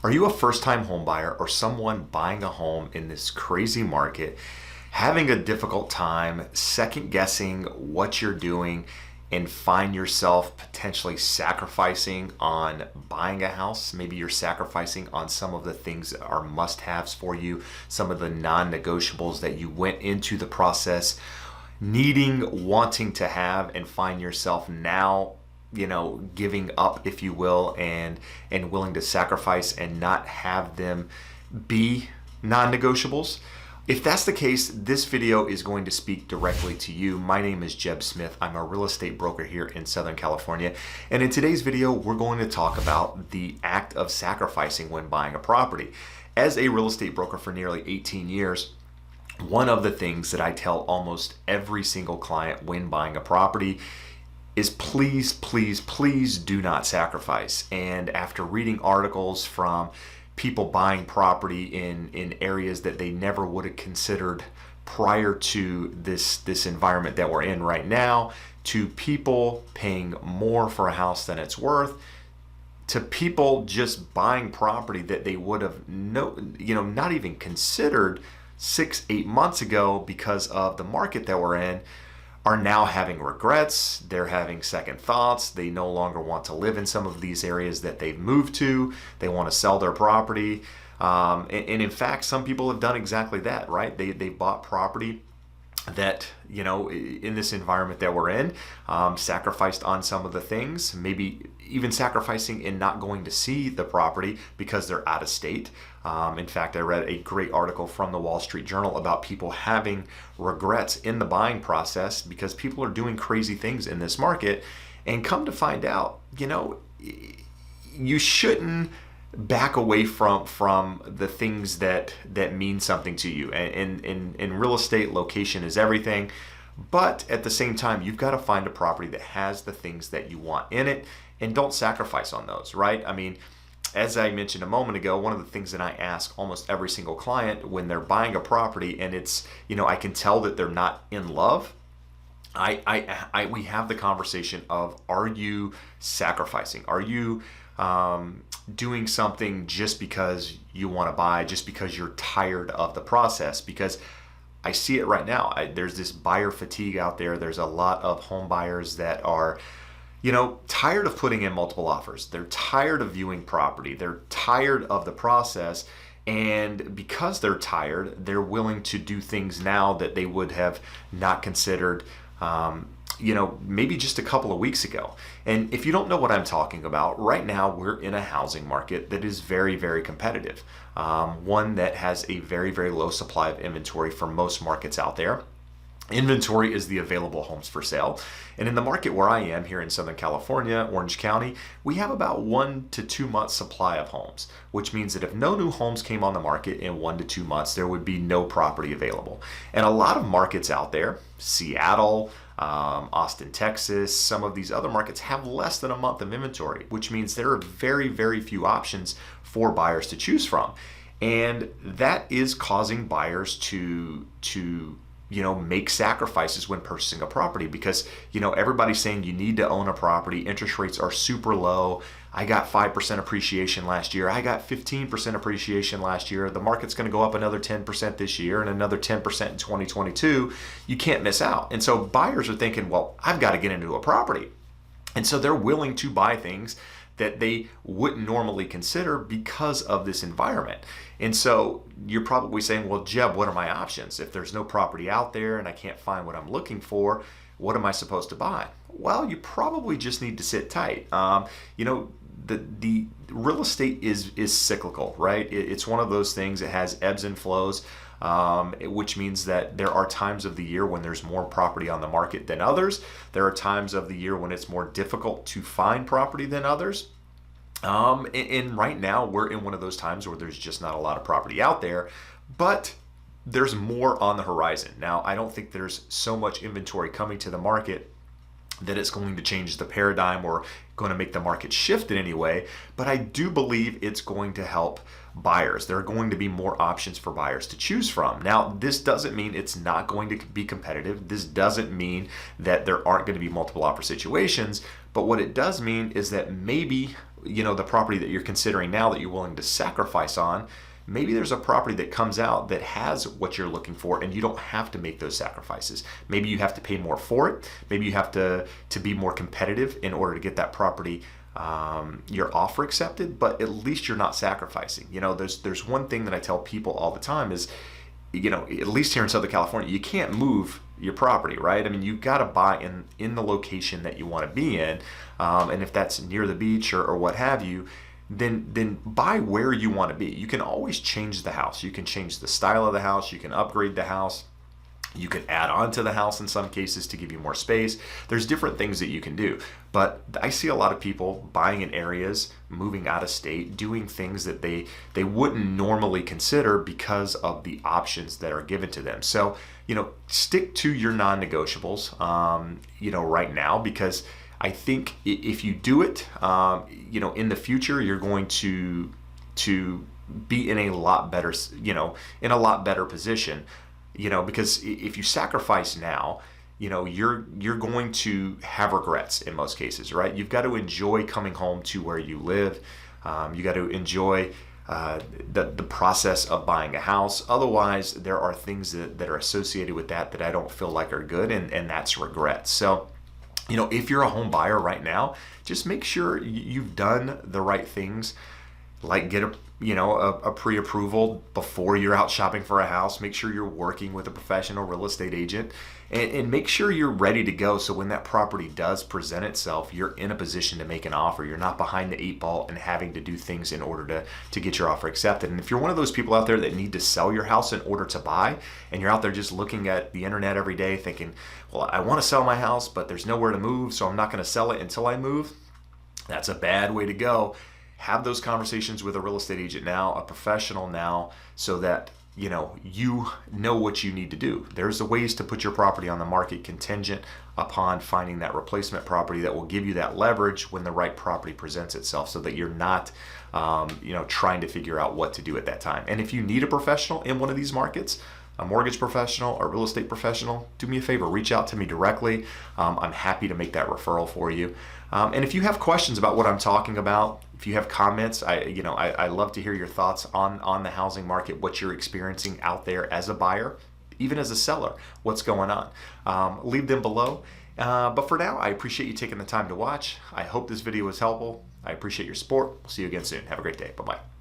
Are you a first-time home buyer or someone buying a home in this crazy market, having a difficult time second guessing what you're doing and find yourself potentially sacrificing on buying a house? Maybe you're sacrificing on some of the things that are must-haves for you, some of the non-negotiables that you went into the process needing, wanting to have, and find yourself now giving up, if you will, and willing to sacrifice and not have them be non-negotiables. If that's the case, this video is going to speak directly to you. My name is Jeb Smith. I'm a real estate broker here in Southern California. And in today's video, we're going to talk about the act of sacrificing when buying a property. As a real estate broker for nearly 18 years, one of the things that I tell almost every single client when buying a property is please, please, please do not sacrifice. And after reading articles from people buying property in areas that they never would have considered prior to this environment that we're in right now, to people paying more for a house than it's worth, to people just buying property that they would have not even considered 6-8 months ago because of the market that we're in, are now having regrets. They're having second thoughts. They no longer want to live in some of these areas that they've moved to. They want to sell their property. And in fact, some people have done exactly that, right? They bought property that, in this environment that we're in, sacrificed on some of the things, maybe even sacrificing in not going to see the property because they're out of state. In fact, I read a great article from the Wall Street Journal about people having regrets in the buying process because people are doing crazy things in this market. And come to find out, you shouldn't back away from the things that mean something to you. And in real estate, location is everything. But at the same time, you've got to find a property that has the things that you want in it, and don't sacrifice on those, right? I mean, as I mentioned a moment ago, one of the things that I ask almost every single client when they're buying a property and it's, I can tell that they're not in love, we have the conversation of, are you sacrificing? Are you doing something just because you want to buy, just because you're tired of the process? Because I see it right now. There's this buyer fatigue out there. There's a lot of home buyers that are, tired of putting in multiple offers. They're tired of viewing property. They're tired of the process. And because they're tired, they're willing to do things now that they would have not considered, maybe just a couple of weeks ago. And if you don't know what I'm talking about, right now we're in a housing market that is very, very competitive. One that has a very, very low supply of inventory for most markets out there. Inventory is the available homes for sale. And in the market where I am here in Southern California, Orange County, we have about 1 to 2 months supply of homes, which means that if no new homes came on the market in 1 to 2 months, there would be no property available. And a lot of markets out there, Seattle, Austin, Texas, some of these other markets have less than a month of inventory, which means there are very, very few options for buyers to choose from. And that is causing buyers to make sacrifices when purchasing a property because, everybody's saying you need to own a property. Interest rates are super low. I got 5% appreciation last year. I got 15% appreciation last year. The market's going to go up another 10% this year and another 10% in 2022. You can't miss out. And so buyers are thinking, well, I've got to get into a property. And so they're willing to buy things that they wouldn't normally consider because of this environment. And so you're probably saying, well, Jeb, what are my options? If there's no property out there and I can't find what I'm looking for, what am I supposed to buy? Well, you probably just need to sit tight. The real estate is cyclical, right? It's one of those things that has ebbs and flows, which means that there are times of the year when there's more property on the market than others. There are times of the year when it's more difficult to find property than others. And right now we're in one of those times where there's just not a lot of property out there, but there's more on the horizon. Now, I don't think there's so much inventory coming to the market that it's going to change the paradigm or going to make the market shift in any way, but I do believe it's going to help buyers. There are going to be more options for buyers to choose from. Now, this doesn't mean it's not going to be competitive. This doesn't mean that there aren't going to be multiple offer situations, but what it does mean is that maybe the property that you're considering now that you're willing to sacrifice on, maybe there's a property that comes out that has what you're looking for and you don't have to make those sacrifices. Maybe you have to pay more for it. Maybe you have to be more competitive in order to get that property, your offer accepted, but at least you're not sacrificing. There's one thing that I tell people all the time is, at least here in Southern California, you can't move your property, right? I mean, you got to buy in the location that you want to be in. And if that's near the beach or what have you, then buy where you want to be. You can always change the house. You can change the style of the house. You can upgrade the house. You can add on to the house in some cases to give you more space. There's different things that you can do. But I see a lot of people buying in areas, moving out of state, doing things that they wouldn't normally consider because of the options that are given to them. So, stick to your non-negotiables, right now, because I think if you do it, in the future, you're going to be in a lot better, position, because if you sacrifice now, you're going to have regrets in most cases, right? You've got to enjoy coming home to where you live. You got to enjoy the process of buying a house. Otherwise, there are things that are associated with that I don't feel like are good, and that's regret. So, if you're a home buyer right now, just make sure you've done the right things, like get a pre-approval before you're out shopping for a house. Make sure you're working with a professional real estate agent, and make sure you're ready to go. So when that property does present itself, you're in a position to make an offer. You're not behind the 8 ball and having to do things in order to get your offer accepted. And if you're one of those people out there that need to sell your house in order to buy, and you're out there just looking at the internet every day thinking, well, I want to sell my house, but there's nowhere to move, so I'm not going to sell it until I move, that's a bad way to go. Have those conversations with a real estate agent now, a professional now, so that you know what you need to do. There's ways to put your property on the market contingent upon finding that replacement property that will give you that leverage when the right property presents itself, so that you're not trying to figure out what to do at that time. And if you need a professional in one of these markets, a mortgage professional, a real estate professional, do me a favor, reach out to me directly. I'm happy to make that referral for you. And if you have questions about what I'm talking about, if you have comments, I love to hear your thoughts on the housing market, what you're experiencing out there as a buyer, even as a seller, what's going on. Leave them below. But for now, I appreciate you taking the time to watch. I hope this video was helpful. I appreciate your support. We'll see you again soon. Have a great day. Bye-bye.